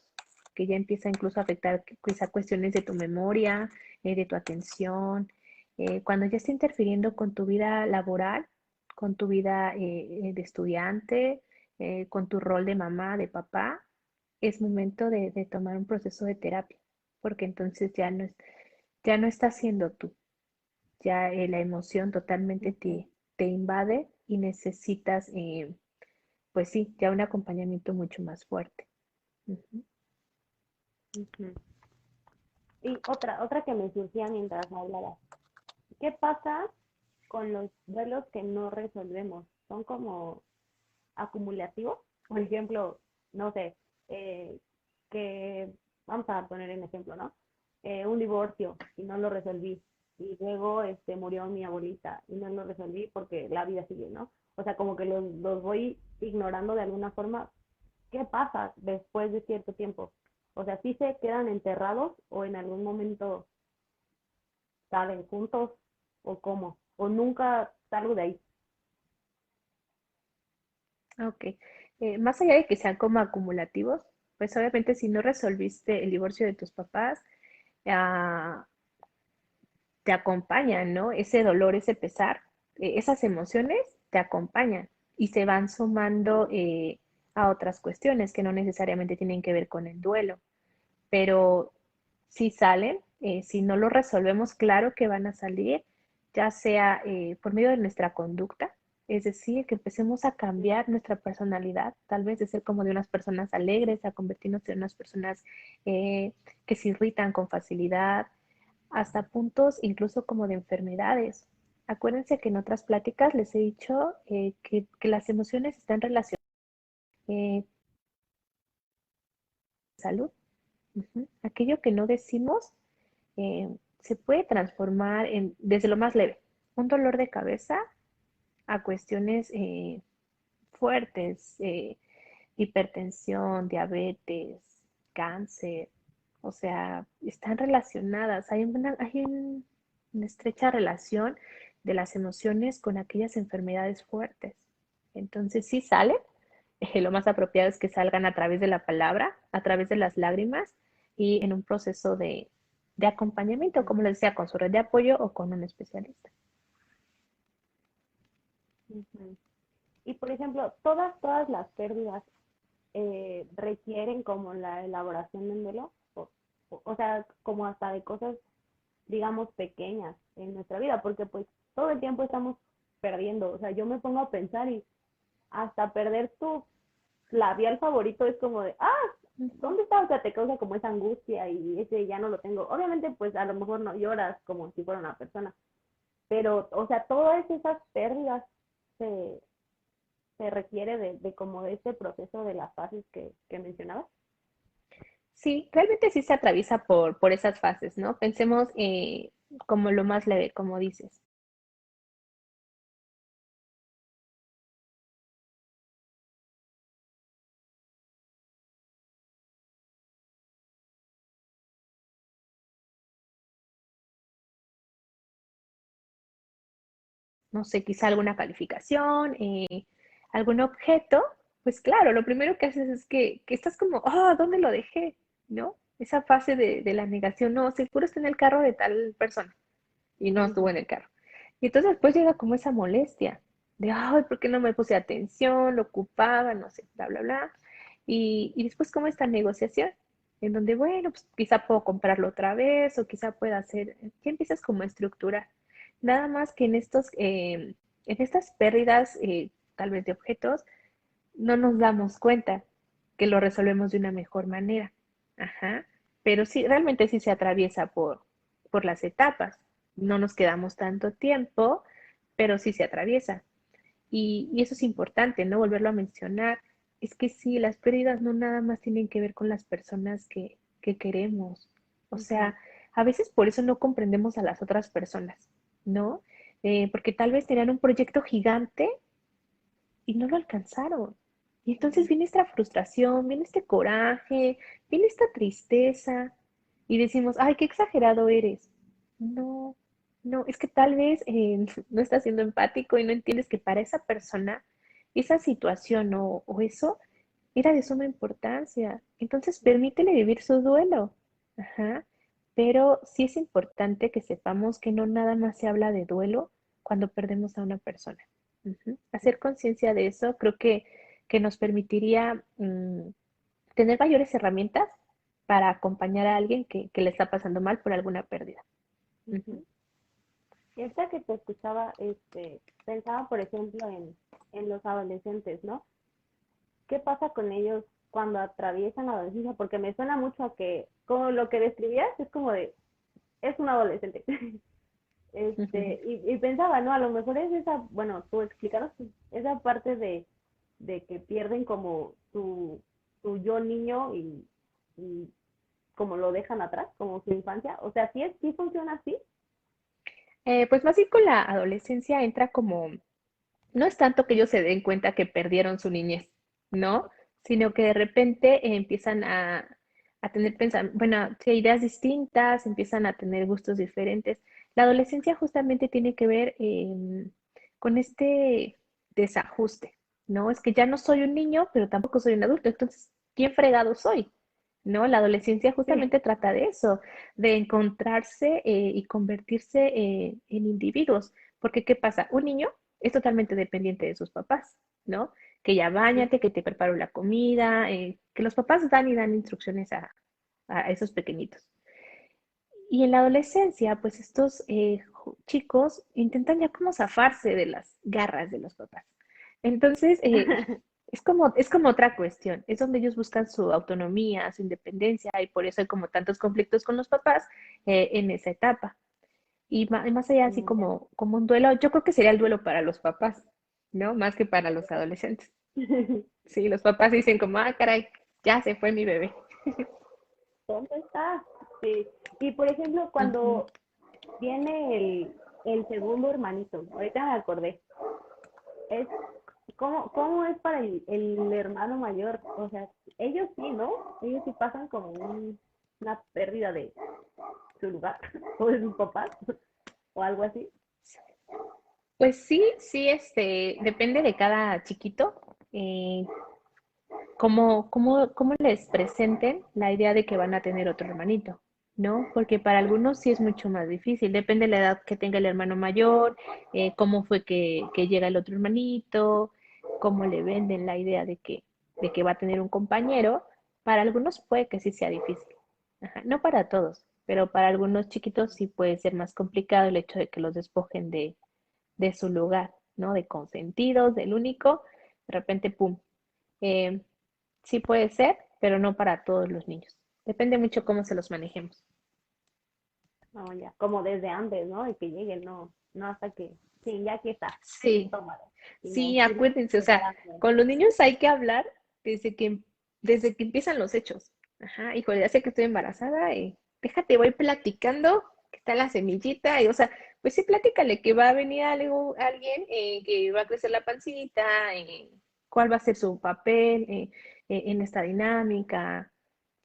que ya empieza incluso a afectar quizá cuestiones de tu memoria, de tu atención, cuando ya está interfiriendo con tu vida laboral, con tu vida de estudiante, con tu rol de mamá, de papá, es momento de tomar un proceso de terapia, porque entonces ya no estás siendo tú, ya la emoción totalmente Ujú, te invade y necesitas, pues sí, ya un acompañamiento mucho más fuerte. Ujú. ujú. Y otra que me surgía mientras hablaba. ¿Qué pasa con los duelos que no resolvemos? ¿Son como acumulativos? Por ejemplo, no sé, eh, que vamos a poner en ejemplo, ¿no? Un divorcio y no lo resolví. Y luego murió mi abuelita y no lo resolví porque la vida sigue, ¿no? O sea, como que los voy ignorando de alguna forma. ¿Qué pasa después de cierto tiempo? O sea, ¿sí se quedan enterrados o en algún momento salen juntos o cómo? O nunca salgo de ahí. Ok. Más allá de que sean como acumulativos, pues obviamente si no resolviste el divorcio de tus papás, ah, te acompañan, ¿no? Ese dolor, ese pesar, esas emociones te acompañan y se van sumando a otras cuestiones que no necesariamente tienen que ver con el duelo, pero si salen, si no lo resolvemos, claro que van a salir, ya sea por medio de nuestra conducta, es decir, que empecemos a cambiar nuestra personalidad, tal vez de ser como de unas personas alegres a convertirnos en unas personas eh, que se irritan con facilidad, hasta puntos incluso como de enfermedades. Acuérdense que en otras pláticas les he dicho que las emociones están relacionadas con salud. Aquello que no decimos se puede transformar desde lo más leve, un dolor de cabeza, a cuestiones fuertes, hipertensión, diabetes, cáncer, o sea, están relacionadas. Una estrecha relación de las emociones con aquellas enfermedades fuertes. Entonces, sí salen, lo más apropiado es que salgan a través de la palabra, a través de las lágrimas y en un proceso de acompañamiento, como les decía, con su red de apoyo o con un especialista. Ujú. Y por ejemplo, todas las pérdidas requieren como la elaboración de un duelo, o sea, como hasta de cosas, digamos, pequeñas en nuestra vida, porque pues todo el tiempo estamos perdiendo, o sea, yo me pongo a pensar y hasta perder tu labial favorito es como de, ah, ¿dónde está? O sea, te causa como esa angustia y ese ya no lo tengo. Obviamente, pues a lo mejor no lloras como si fuera una persona, pero, o sea, todas esas pérdidas se, se requiere de como de este proceso de las fases que mencionabas. Sí, realmente sí se atraviesa por esas fases, ¿no? Pensemos como lo más leve, como dices. No sé, quizá alguna calificación, algún objeto, pues claro, lo primero que haces es que estás como, ah, ¿dónde lo dejé? ¿No? Esa fase de la negación, no, seguro está en el carro de tal persona y no estuvo Ujú. en el carro. Y entonces después llega como esa molestia de, ay, ¿por qué no me puse atención? Lo ocupaba, no sé, bla, bla, bla. Y después como esta negociación, en donde, bueno, pues quizá puedo comprarlo otra vez o quizá pueda hacer, ya empiezas como a estructurar. Nada más que en estas pérdidas, tal vez de objetos, no nos damos cuenta que lo resolvemos de una mejor manera. Ajá. Pero sí, realmente sí se atraviesa por las etapas. No nos quedamos tanto tiempo, pero sí se atraviesa. Y eso es importante, ¿no? Volverlo a mencionar. Es que sí, las pérdidas no nada más tienen que ver con las personas que queremos. O Ujú. sea, a veces por eso no comprendemos a las otras personas, ¿no? Porque tal vez tenían un proyecto gigante y no lo alcanzaron. Y entonces viene esta frustración, viene este coraje, viene esta tristeza y decimos, ay, qué exagerado eres. No, no, es que tal vez no estás siendo empático y no entiendes que para esa persona esa situación o eso era de suma importancia. Entonces permítele vivir su duelo. Ajá. Pero sí es importante que sepamos que no nada más se habla de duelo cuando perdemos a una persona. Ujú. Hacer conciencia de eso creo que nos permitiría tener mayores herramientas para acompañar a alguien que le está pasando mal por alguna pérdida. Ujú. Ujú. Y ahorita que te escuchaba, pensaba, por ejemplo, en los adolescentes, ¿no? ¿Qué pasa con ellos cuando atraviesan la adolescencia? Porque me suena mucho a que, como lo que describías, es como de, es un adolescente. Y pensaba, ¿no? A lo mejor es esa, bueno, tú explicaros esa parte de que pierden como su yo niño y como lo dejan atrás, como su infancia. O sea, sí funciona así. Pues más bien con la adolescencia entra como, no es tanto que ellos se den cuenta que perdieron su niñez, ¿no? Sino que de repente empiezan a tener bueno, sí, ideas distintas, empiezan a tener gustos diferentes. La adolescencia justamente tiene que ver con este desajuste, ¿no? Es que ya no soy un niño, pero tampoco soy un adulto, entonces, ¿quién fregado soy? ¿No? La adolescencia Sí. justamente trata de eso, de encontrarse y convertirse en individuos. Porque, ¿qué pasa? Un niño es totalmente dependiente de sus papás, ¿no? Que ya báñate, que te preparo la comida, que los papás dan y dan instrucciones a esos pequeñitos. Y en la adolescencia, pues estos chicos intentan ya como zafarse de las garras de los papás. Entonces, es como otra cuestión, es donde ellos buscan su autonomía, su independencia, y por eso hay como tantos conflictos con los papás en esa etapa. Y más allá, así como un duelo, yo creo que sería el duelo para los papás, ¿no? Más que para los adolescentes. Sí, los papás dicen como, ah, caray, ya se fue mi bebé. ¿Dónde está? Sí. Y por ejemplo, Ujú. cuando viene el segundo hermanito, ahorita me acordé, es cómo es para el hermano mayor. O sea, ellos sí, ¿no? Ellos sí pasan como una pérdida de su lugar o de sus papás o algo así. Pues sí, sí, depende de cada chiquito, cómo les presenten la idea de que van a tener otro hermanito, ¿no? Porque para algunos sí es mucho más difícil, depende de la edad que tenga el hermano mayor, cómo fue que llega el otro hermanito, cómo le venden la idea de que va a tener un compañero. Para algunos puede que sí sea difícil. Ajá, no para todos, pero para algunos chiquitos sí puede ser más complicado el hecho de que los despojen de su lugar, ¿no? De consentidos, del único, de repente, ¡pum! Eh, sí puede ser, pero no para todos los niños. Depende mucho cómo se los manejemos. No, ya, como desde antes, ¿no? De que lleguen, no hasta que, sí, ya aquí está, Sí, tómalo, sino sí, irlo acuérdense, o sea, preparando. con los niños hay que hablar desde que empiezan los hechos. Ajá, híjole, ya sé que estoy embarazada, déjate, voy platicando, que está la semillita, y o sea, pues sí, platícale que va a venir alguien que va a crecer la pancita, cuál va a ser su papel en esta dinámica.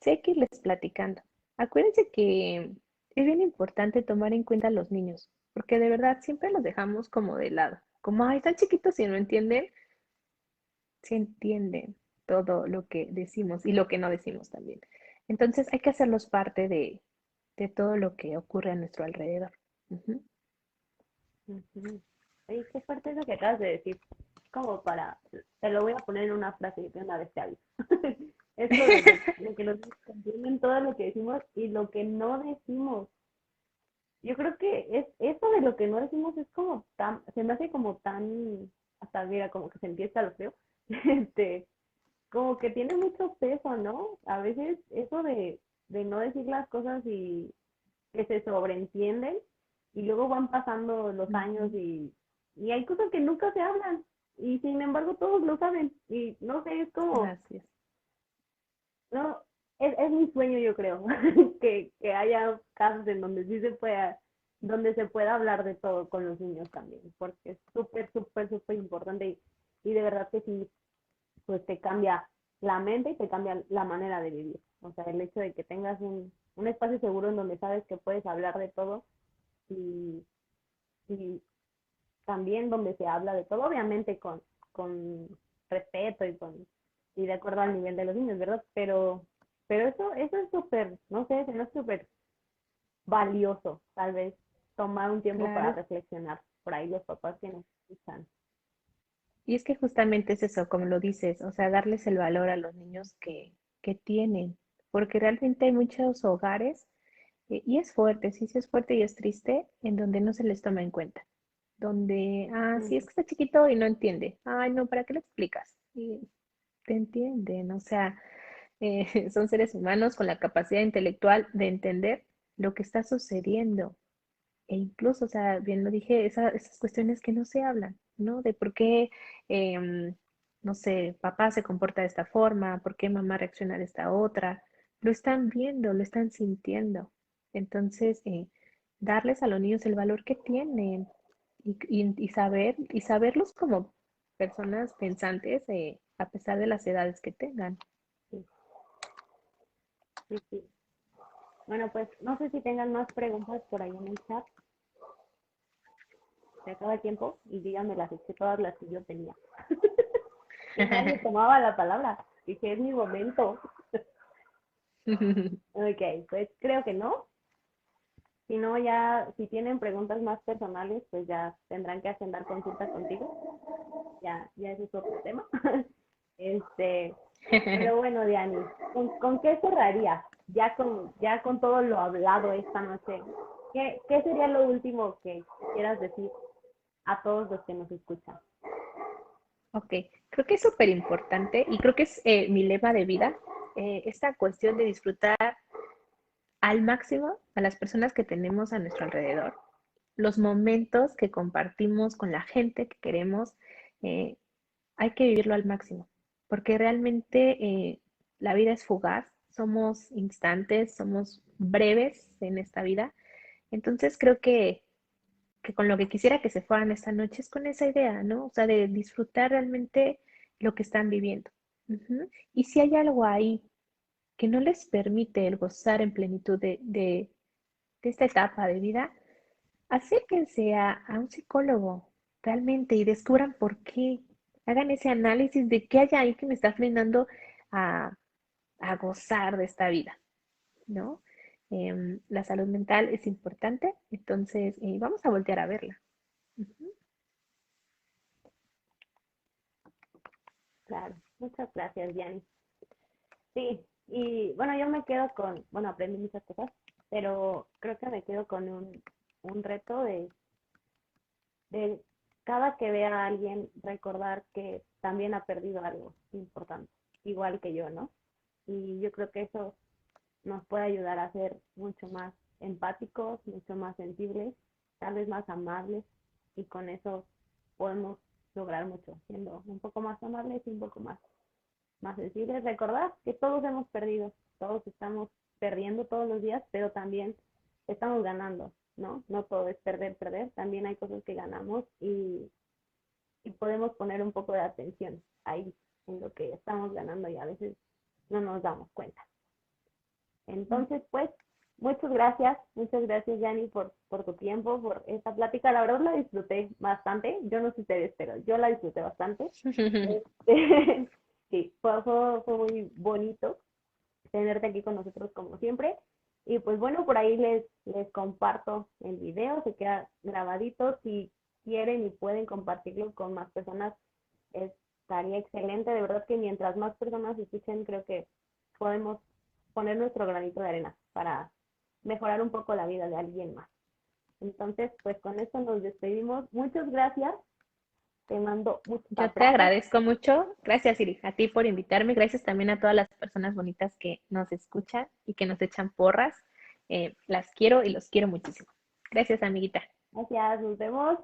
Sí, hay que irles platicando. Acuérdense que es bien importante tomar en cuenta a los niños, porque de verdad siempre los dejamos como de lado, como, ay, están chiquitos y no entienden. se entienden todo lo que decimos y lo que no decimos también. Entonces hay que hacerlos parte de todo lo que ocurre a nuestro alrededor. Ujú. Ujú. Oye, qué fuerte eso que acabas de decir. Como para, te lo voy a poner en una frase que una vez te aviso. Esto de que los niños entienden todo lo que decimos y lo que no decimos. Yo creo que es eso de lo que no decimos es como tan, se me hace como tan, hasta mira, como que se empieza lo feo, este, como que tiene mucho peso, ¿no? A veces eso de no decir las cosas y que se sobreentienden y luego van pasando los años Ujú. y hay cosas que nunca se hablan y sin embargo todos lo saben y no sé, es como, Así es. no, es mi sueño yo creo, que haya casos en donde sí se pueda, donde se pueda hablar de todo con los niños también, porque es súper, súper, súper importante y de verdad que sí, pues te cambia la mente y te cambia la manera de vivir. O sea, el hecho de que tengas un espacio seguro en donde sabes que puedes hablar de todo y, y también donde se habla de todo, obviamente con respeto y de acuerdo al nivel de los niños, ¿verdad? Pero eso es súper, no sé, no es súper valioso, tal vez, tomar un tiempo para Claro. reflexionar por ahí los papás que nos escuchan. Y es que justamente es eso, como lo dices, o sea, darles el valor a los niños que tienen, porque realmente hay muchos hogares, y es fuerte, sí, sí es fuerte y es triste, en donde no se les toma en cuenta, donde, sí, es Ujú. que está chiquito y no entiende, ay, no, ¿para qué le explicas? Y te entienden, o sea, son seres humanos con la capacidad intelectual de entender lo que está sucediendo. E incluso, o sea, bien lo dije, esas cuestiones que no se hablan, ¿no? De por qué, em, no sé, papá se comporta de esta forma, por qué mamá reacciona de esta otra. Lo están viendo, lo están sintiendo. Entonces, darles a los niños el valor que tienen y saberlos como personas pensantes, a pesar de las edades que tengan. Sí, sí, sí. Bueno, pues no sé si tengan más preguntas por ahí en el chat. Se acaba el tiempo y díganme las eché todas las que yo tenía. Y nadie tomaba la palabra. Dije, es mi momento. Ok, pues creo que no. Si no, ya, si tienen preguntas más personales, pues ya tendrán que agendar consulta contigo. Ya ese es otro tema. Este, pero bueno, Diani, ¿con qué cerrarías? Ya con todo lo hablado esta noche, ¿qué sería lo último que quieras decir a todos los que nos escuchan? Ok, creo que es súper importante y creo que es mi lema de vida, esta cuestión de disfrutar al máximo a las personas que tenemos a nuestro alrededor, los momentos que compartimos con la gente que queremos, eh, hay que vivirlo al máximo, porque realmente la vida es fugaz, somos instantes, somos breves en esta vida, entonces creo que con lo que quisiera que se fueran esta noche es con esa idea, ¿no? O sea, de disfrutar realmente lo que están viviendo. Ujú. Y si hay algo ahí que no les permite el gozar en plenitud de esta etapa de vida, acérquense a un psicólogo realmente y descubran por qué. Hagan ese análisis de qué hay ahí que me está frenando a, a gozar de esta vida, ¿no? La salud mental es importante, entonces vamos a voltear a verla. Ujú. Claro, muchas gracias, Diani. Sí, y bueno, yo me quedo con, bueno, aprendí muchas cosas, pero creo que me quedo con un reto de cada que vea a alguien recordar que también ha perdido algo importante, igual que yo, ¿no? Y yo creo que eso nos puede ayudar a ser mucho más empáticos, mucho más sensibles, tal vez más amables, y con eso podemos lograr mucho, siendo un poco más amables y un poco más sensibles. Recordar que todos hemos perdido, todos estamos perdiendo todos los días, pero también estamos ganando, ¿no? No todo es perder, perder, también hay cosas que ganamos y podemos poner un poco de atención ahí, en lo que estamos ganando y a veces no nos damos cuenta. Entonces, pues, muchas gracias, Yanni, por tu tiempo, por esta plática. La verdad la disfruté bastante. Yo no sé ustedes, pero yo la disfruté bastante. Este, sí, fue muy bonito tenerte aquí con nosotros como siempre. Y pues bueno, por ahí les comparto el video, se queda grabadito. Si quieren y pueden compartirlo con más personas, estaría excelente. De verdad que mientras más personas escuchen, creo que podemos poner nuestro granito de arena para mejorar un poco la vida de alguien más. Entonces, pues con esto nos despedimos. Muchas gracias. Te mando muchos Yo te abrazos. agradezco mucho. Gracias, Siri, a ti por invitarme. Gracias también a todas las personas bonitas que nos escuchan y que nos echan porras. Las quiero y los quiero muchísimo. Gracias, amiguita. Gracias, nos vemos.